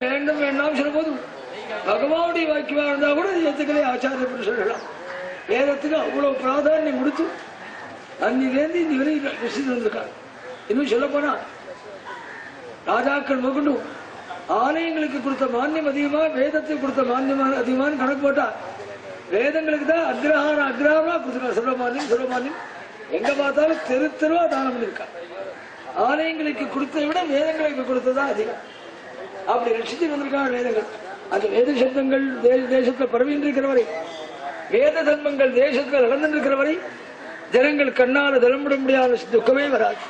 வேண்டும் வேண்டாம் சொல்லும்போது பகவானுடைய வாக்கியமா இருந்தா கூட ஏத்துக்கவே ஆச்சாரிய புருஷர்களாம். வேதத்துக்கு அவ்வளவு பிராதானியம் கொடுத்து அன்னிலேருந்து இந்த வரை ரசித்து வந்திருக்காங்க. இன்னும் சொல்ல போனா ராஜாக்கள் மகண்டு ஆலயங்களுக்கு கொடுத்த மானியம் அதிகமா, வேதத்துக்கு கொடுத்த மானியமான அதிகமான கணக்கு போட்டா வேதங்களுக்கு தான் அக்ரஹாரமா கொடுத்துருக்காங்க. சுப்பிரமானியம் எங்க பார்த்தாலும் தெரு தெருவா தானம் பண்ணிருக்காங்க. ஆலயங்களுக்கு கொடுத்ததை விட வேதங்களுக்கு கொடுத்ததான் அதிகம். அப்படி ரட்சித்து வந்திருக்காங்க வேதங்கள். அந்த வேத சப்தங்கள் தேசத்தில் பரவின்றிருக்கிற வரை, வேத தர்மங்கள் தேசத்தில் நடந்திருக்கிற வரை ஜனங்கள் கண்ணால தளம்பிட முடியாத துக்கமே வராது.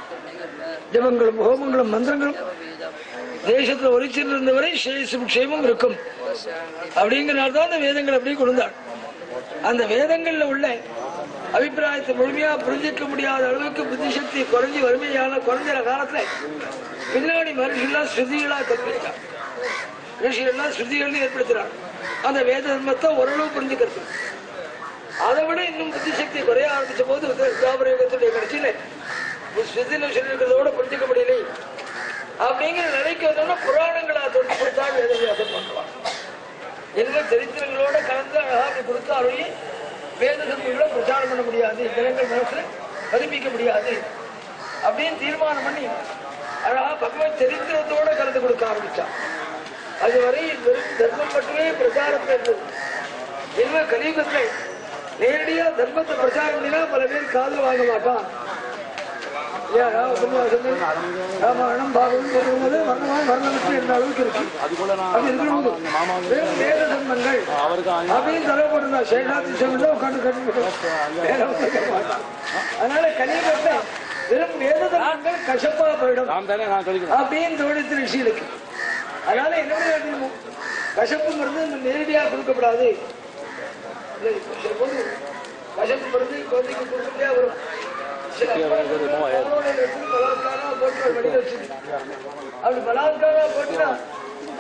ஜபங்களும் ஹோமங்களும் மந்திரங்களும் தேசத்துல ஒலிச்சிருந்த வரை க்ஷேமம் இருக்கும். அப்படிங்கிறனால்தான் அந்த வேதங்கள் அப்படியே கொடுத்தார். அந்த வேதங்கள்ல உள்ள அபிப்பிராயத்தை முழுமையா புரிஞ்சிக்க முடியாத அளவுக்கு புத்திசக்தி குறைஞ்சி வறுமையான குறைஞ்ச காலத்துல பின்னாடி மனுஷெல்லாம் ஸ்ருதிகளா கற்பித்தார். ரிஷிகள்லாம் ஸ்ருதிகள் ஏற்படுத்துறாங்க. அந்த வேத தர்மத்தை ஓரளவு புரிஞ்சுக்கிறது. அதை விட இன்னும் புத்திசக்தி குறைய ஆரம்பிச்ச போது தாபரயுகத்துடைய கடைசியில ஸ்ருதியில சொல்லிருக்கிறதோட புரிஞ்சுக்க முடியலை அப்படிங்கிற நிலைக்கு வந்தோம்னா புராணங்களா தொட்டு கொடுத்தா வேதவியாசம் பண்ணுவாங்க. என்ன சரித்திரங்களோட கலந்து அழகாக கொடுத்தாலேயே வேத தர்மங்களை பிரச்சாரம் பண்ண முடியாது, ஜனங்கள் மனசுல பதிப்பிக்க முடியாது அப்படின்னு தீர்மானம் பண்ணி அழகா பகவத் சரித்திரத்தோட கலந்து கொடுக்க ஆரம்பிச்சான். அதுவரை வெறும் தர்மம் மட்டுமே பிரச்சாரம் இருந்தது. என்ன கலியுகத்தை நேரடியா தர்மத்தை பிரச்சாரம் பண்ணினா பல பேர் காதல் வாங்க மாட்டான். ராமாயணம் பாகவம் சொல்லும்போது வர்ணமிட்டு என்ற அளவுக்கு இருக்கு. அப்படி இருக்கிறபோது வேத தர்மங்கள் அப்படின்னு தலைப்பட்டிருந்தா சேஷாத்தி சொல்லிட்டு உட்காந்து கட்டி. அதனால கலியுகத்தை வெறும் வேத தர்மங்கள் கசப்பா போயிடும் அப்படின்னு தோணித்து ரிஷிகளுக்கு. அதனால என்ன கசப்பு மருந்து நேரடியா கொடுக்கப்படாது. கசப்பு மருந்து குழந்தைக்கு கொடுக்கவே வரும். அப்படி பலாத்காரா போட்டுனா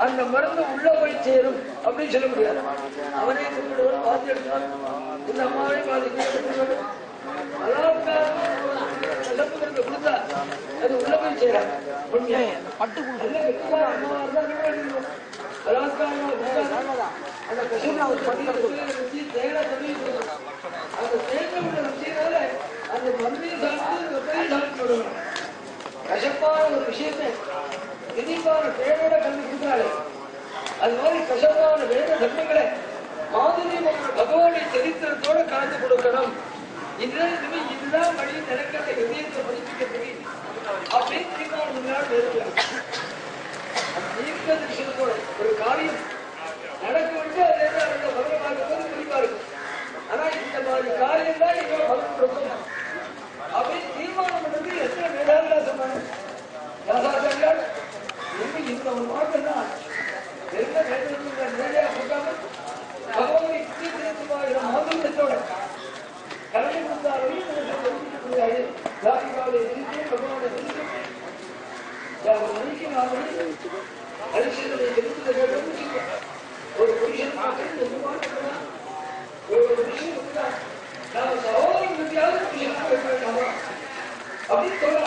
அந்த மருந்து உள்ள போய் சேரும் அப்படின்னு சொல்ல முடியாது. அவனே பாதி எடுத்தான், இந்த அம்மாவே பாதி பலாத்காரம் கசப்பு மருந்து கொடுத்தா அது உள்ள போய் சேராது. பட்டு அந்த கசப்பு தேட சொல்லி அந்த தேர்தல் வச்சதுனால அந்த மருந்தையும் சாப்பிட்டு கசப்பான ஒரு விஷயத்தை திடீர்பான தேவையோட கண்டுபிடிக்கிறாளே, அது மாதிரி கசப்பான வேத தர்மங்களை மாதிரியும் பகவானுடைய சரித்திரத்தோட கலந்து கொடுக்கணும். இதுதான் வழி நிலக்கத்தை இதயத்தை படிப்பிக்கிறதுக்கு அப்படின்னு தீர்மானம் இருக்கலாம். தீர்க்க விஷயத்தோட ஒரு காரியம் நடக்க விட்டு அதே பகவான் குறிப்பா இருக்கும். ஆனா இந்த மாதிரி காரியம் தான் இவங்க பலன் கொடுக்கணும் அப்படின்னு தீர்மானம் பண்றது எத்தனை வேதாந்தா சொன்னாங்க. ராசாச்சாரியால் இந்த ஒரு மாற்றம் தான் எந்த வேதத்தை நேரடியா கொடுக்காம பகவானை மாதத்தோட கலந்து கொடுத்தாலும் பகவானை மணிக்கு 4 மணி அரிசனை தெரிவித்த ஒரு புருஷன் ஒரு விஷயம் நான் சகோதரன் அப்படின்னு சொல்ல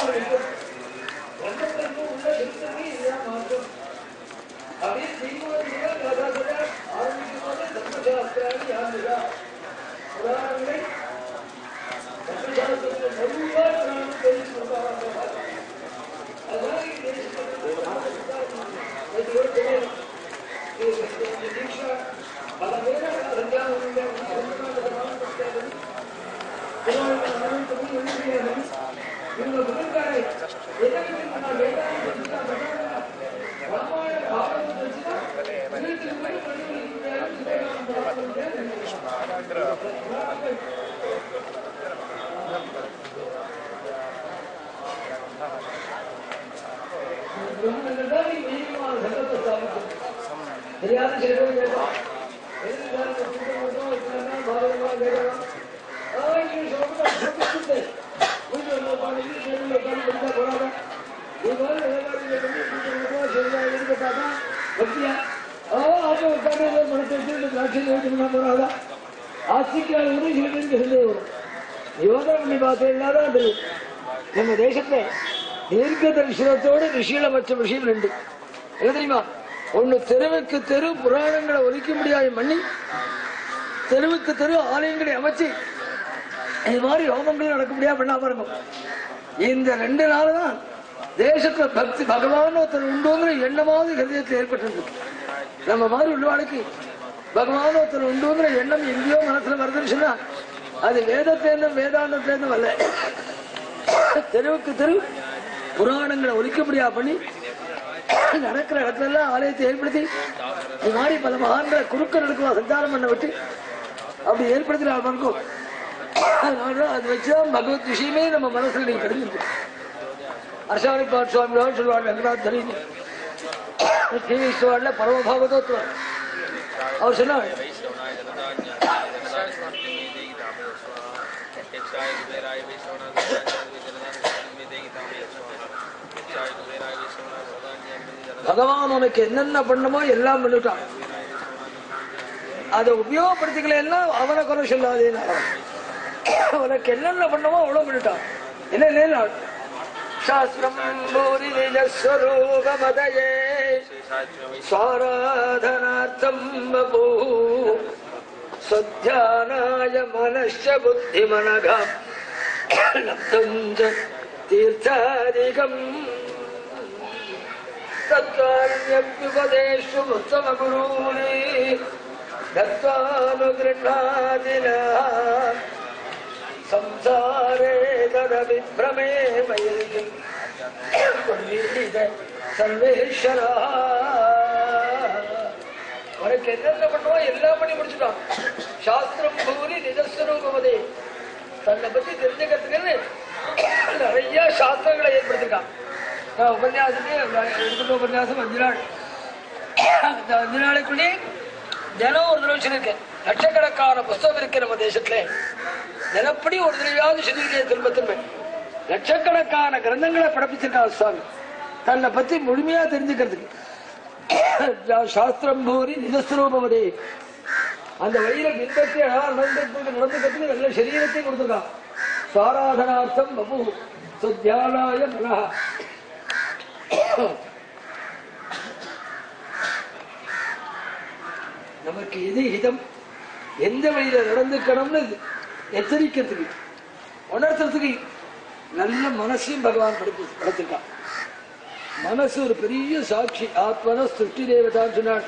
உள்ள செலுத்தமே இதுதான் மாற்றம் அப்படின்னு தீர்மானம் ஆரம்பிக்கும் போது தர்மசாஸ்திராணி யாருதா புராணங்களை தர்மசாஸ்திரத்தில் பொதுவாக புராணம் தெரிஞ்சு கொடுப்பாங்க. அதனால தீட்சா பல பேர் இவங்க முதற்காரை தெரியாத சில பேர் கேட்பான் நம்ம தேசத்துல தீர்க்க தரிசனத்தோடு ரிஷியில வச்ச விஷயம் 2 என்ன தெரியுமா? ஒண்ணு தெருவுக்கு தெரு புராணங்களை ஒலிக்க முடியாத மண்ணி தெருவுக்கு தெரு ஆலயங்களை அமைச்சு இது மாதிரி யோகங்களும் நடக்க முடியாது பண்ணா பாருங்க. இந்த 2 நாள் தான் தேசத்துல பக்தி பகவான் ஒருத்தர் உண்டுங்கிற எண்ணமாவது ஹிருதயத்தில் ஏற்பட்டிருக்கு. நம்ம மாதிரி உள்ளவாளுக்கு பகவான் ஒருத்தர் உண்டுங்கிற எண்ணம் எங்கேயோ மனசுல வருதுன்னு சொன்னா அது வேதத்தேர்ந்தும் வேதாந்தத்தேர்ந்தும் அல்ல. தெருவுக்கு தெரு புராணங்களை ஒலிக்க முடியாது பண்ணி நடக்கிற இடத்துல எல்லாம் ஆலயத்தை ஏற்படுத்தி இது மாதிரி பல மகான்களை குறுக்க நடக்கலாம் சஞ்சாரம் பண்ண விட்டு அப்படி ஏற்படுத்தினால் பார்க்கும். அதனாலதான் அது வச்சுதான் பகவத் விஷயமே நம்ம மனசுல நீங்க தெரிஞ்சிருக்கு. அர்ஷாணி பாட் சுவாமி சொல்லுவாங்க ரங்கநாத் தரீனி டிவிஸ்வாட்ல பரமபாகவதோத்துவார் அவர் சொன்னார் பகவான் உனக்கு என்னென்ன பண்ணமோ எல்லாம் பண்ணிட்டான். அதை உபயோகப்படுத்திக்கல அவனை குறை சொல்லாதே. உனக்கு என்னென்ன பண்ணமோ அவ்வளவு பண்ணிட்டான். என்ன சாஸ்திரம் பூரிஸ்வரூபமதயே ஸ்வாராதனார்த்தம் பபூ சத்யானாய மனஸ்ச புத்திமனகம் லப்தம் தீர்த்தாதிகம் தத்வான்யப்யுபதேஷு உத்தமகுரூணி தத்வானுகிருண்ணாதினா சம்சாரே ததவிப்ரமே மயில் சர்வேஸ்வரா. உனக்கு என்னென்ன பண்ணுவோம் எல்லாம் பண்ணி முடிச்சுட்டான். சாஸ்திரம் பூரி நிஜஸ்வரூபமதே தன்னை பத்தி தெரிஞ்சுக்கிறதுக்கு நிறைய சாஸ்திரங்களை ஏற்படுத்திருக்கான். நான் உபன்யாசமே எடுத்துட்ட உபன்யாசம் 5 நாள். அந்த 5 நாளைக்குள்ளே தினம் ஒரு தடவை சொல்லியிருக்கேன். லட்சக்கணக்கான புஸ்தகம் இருக்கு நம்ம தேசத்துல. தினப்படி ஒரு தடவையாவது சொல்லியிருக்கேன் திரும்ப திரும்ப. லட்சக்கணக்கான கிரந்தங்களை படைப்பிச்சிருக்காங்க சுவாமி தன்னை பத்தி முழுமையா தெரிஞ்சுக்கிறதுக்கு. சாஸ்திரம் பூரி நிஜஸ்வரூபமதே அந்த வழியில பின்பற்றி நடந்துக்கிறதுக்கு நல்ல சரீரத்தை கொடுத்துருக்கான். சுவாராதனார்த்தம் பபு சுத்தியானாய மனஹ. நமக்கு எது ஹிதம் எந்த வழியில நடந்துக்கணும்னு எச்சரிக்கிறதுக்கு உணர்த்துறதுக்கு நல்ல மனசையும் பகவான் படைத்திருக்கான். மனசு ஒரு பெரிய சாட்சி. ஆத்மன சிருஷ்டி தேவதான்னு சொன்னான்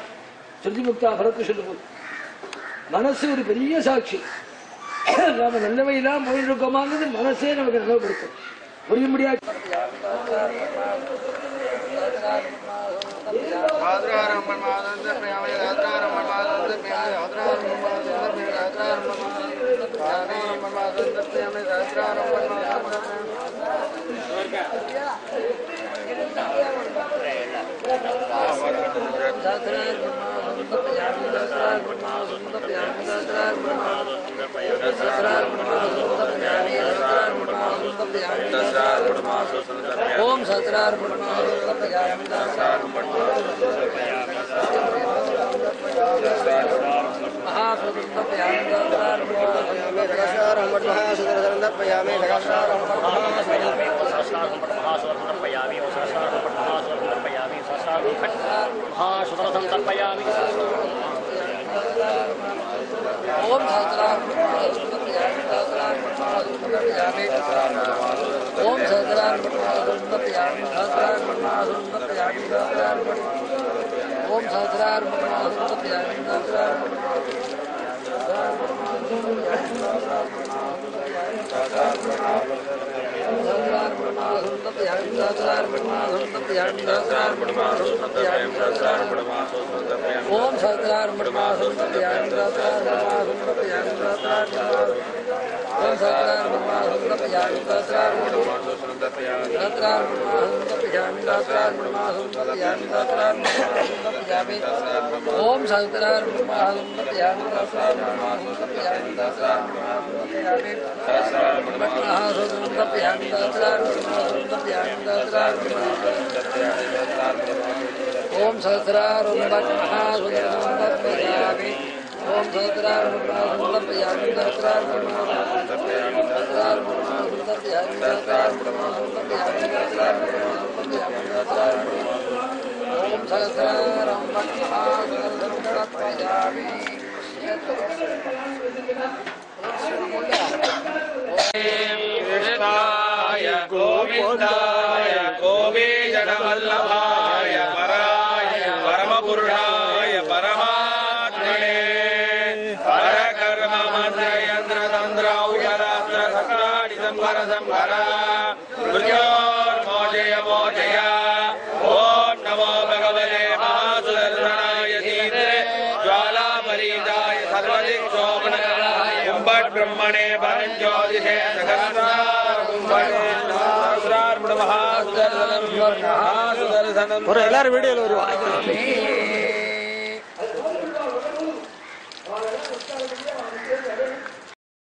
ஸ்ருதிமுக்தா பரத்து சொல்லும் போது. மனசு ஒரு பெரிய சாட்சி. நாம நல்லவையெல்லாம் போயிருக்கோமாங்கிறது மனசே நமக்கு நினைவுபடுத்தும். புரிய முடியாது. ओम सहस्रार ओम ओम सहस्रार ओम सहस्रार ओम सहस्रार ओम सहस्रार ओम सहस्रार ओम सहस्रार ஓம் சகஸ்ராரம் பத்மாசகஸ்ராத்மஜாமி कृष्णाय गोविन्दाय गोपीजनवल्लभाय पराय परमपुरुषाय परमात्मने परकर्म मन्त्रयन्त्र तन्त्र औषधास्त्र शस्त्राणि संहर संहर मृत्योर्मोचय मोचय ॐ नमो भगवते महासुदर्शनाय सीते ज्वालापरीताय सर्वदिक्शोभनकराय ब्रह्मणे परञ्ज्योतिषे எல்லாரும் வீடியோல வருவாங்க.